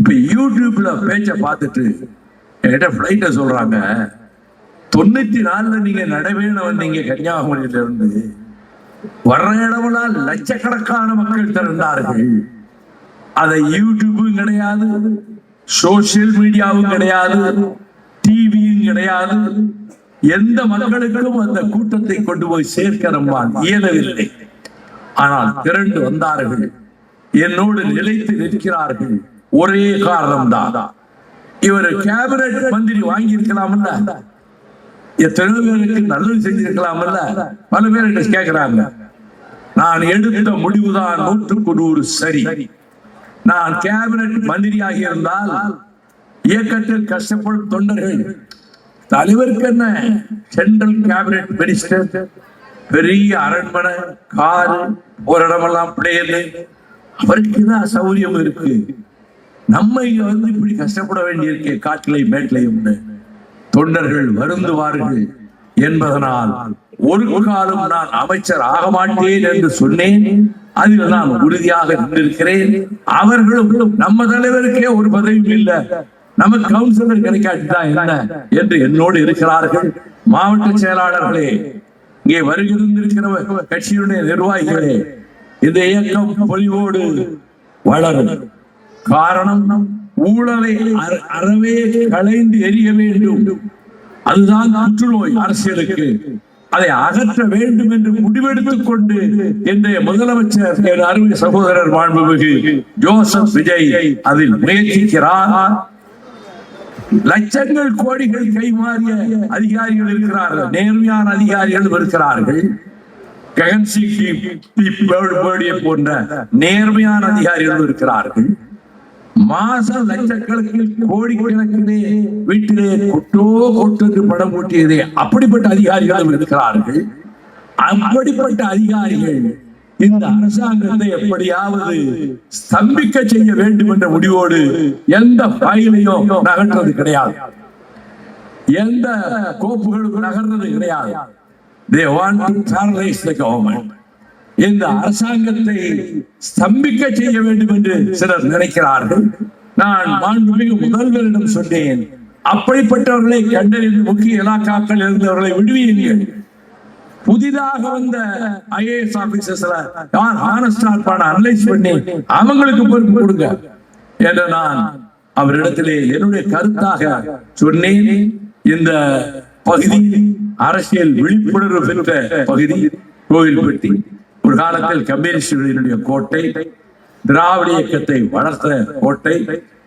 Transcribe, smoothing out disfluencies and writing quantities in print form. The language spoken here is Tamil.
இப்ப யூடியூப்ல பேச்ச பார்த்துட்டு என்கிட்ட பிளைட்ட சொல்றாங்க, 94 நீங்க நடைபயணம் வந்தீங்க கன்னியாகுமரியில இருந்து, வர்ற இடமெல்லாம் லட்சக்கணக்கான மக்கள் திரண்டார்கள். அதை யூடியூபும் கிடையாது, சோசியல் மீடியாவும் கிடையாது, டிவியும் கிடையாது. எந்த மக்களுக்கும் அந்த கூட்டத்தை கொண்டு போய் சேர்க்க நம்மால் இயலவில்லை. ஆனால் திரண்டு வந்தார்கள், என்னோடு நிலைத்து நிற்கிறார்கள். ஒரே காரணம் தான், இவர் கேபினட் மந்திரி வாங்கி இருக்கலாம்ல, எத்தனை பேருக்கு நல்லது செஞ்சிருக்கலாம்ல. பல பேர் கேட்கிறாங்க. நான் எடுத்த முடிவுதான் 100க்கு 100 சரி. நான் கேபினட் மந்திரியாக இருந்தால் இயக்கத்தில் கஷ்டப்படும் தொண்டர்கள், தலைவருக்கு என்ன சென்ட்ரல் கேபினட் மினிஸ்டர், பெரிய அரண்மனை, காரு, ஒரு இடமெல்லாம் பிளேனு, அவருக்கு தான் சௌரியம் இருக்கு. நம்ம இங்க வந்து இப்படி கஷ்டப்பட வேண்டியிருக்கே காட்டிலை மேட்டிலையும். தொண்டர்கள் வருந்துவார்கள் என்பதனால் ஒரு காலம் நான் அமைச்சர் ஆக மாட்டேன் என்று சொன்னேன். அதில் நான் உறுதியாக நின்றிருக்கிறேன். அவர்களும் நம்ம தலைவருக்கே ஒரு பதவியும் இல்லை, நமக்கு கவுன்சிலர் கிடைக்காட்டுதான் என்ன என்று என்னோடு இருக்கிறார்கள். மாவட்ட செயலாளர்களே, இங்கே வருகிற கட்சியுடைய நிர்வாகிகளே, இந்த இயக்கம் பொலிவோடு வளரும். காரணம், ஊழலை அறவே களைந்து எரிய வேண்டும். அதுதான் புற்றுநோய் அரசியலுக்கு. அதை அகற்ற வேண்டும் என்று முடிவெடுத்துக் கொண்டு இன்றைய முதலமைச்சர் என் அருமை சகோதரர் மாண்புமிகு ஜோசப் விஜய் அதில் முயற்சிக்கிறார். லட்சங்கள் கோடிகள் கைமாறிய அதிகாரிகள் இருக்கிறார்கள், நேர்மையான அதிகாரிகள் இருக்கிறார்கள். போன்ற நேர்மையான அதிகாரிகள் இருக்கிறார்கள். மாசம் லட்சக்கணக்கில் கோடிக்கணக்கிலே வீட்டிலே கொட்டு படம் கூட்டியதே அப்படிப்பட்ட அதிகாரிகளும் இருக்கிறார்கள். அப்படிப்பட்ட அதிகாரிகள் இந்த அரசாங்கத்தை எப்படியாவது ஸ்தம்பிக்க செய்ய வேண்டும் என்ற முடிவோடு எந்த ஃபைலையும் நகர்றது கிடையாது, எந்த கோப்புகளும் நகர்றது கிடையாது. They want to paralyze the government. இந்த அரசாங்கத்தை ஸ்தம்பிக்க செய்ய வேண்டும் என்று சிலர் நினைக்கிறார்கள். நான் மாண்புமிகு முதல்வரிடம் சொன்னேன், அப்படிப்பட்டவர்களை கண்டறிந்து முக்கிய இலாக்காக்கள் இருந்தவர்களை விடுவீர்கள். புதிதாக வந்த IAS ஆபீசர்ஸ்ல யார் ஹானஸ்டா இருப்பான அனலைஸ் பண்ணி அவங்களுக்கு பொறுப்பு கொடுங்க என்று நான் அவரிடத்திலே என்னுடைய கருத்தாக சொன்னேன். இந்த பகுதி அரசியல் விழிப்புணர்வு பெற்ற பகுதி கோவில்பட்டி. ஒரு காலத்தில் கம்யூனிஸ்டுடைய கோட்டை, திராவிட இயக்கத்தை வளர்த்த கோட்டை.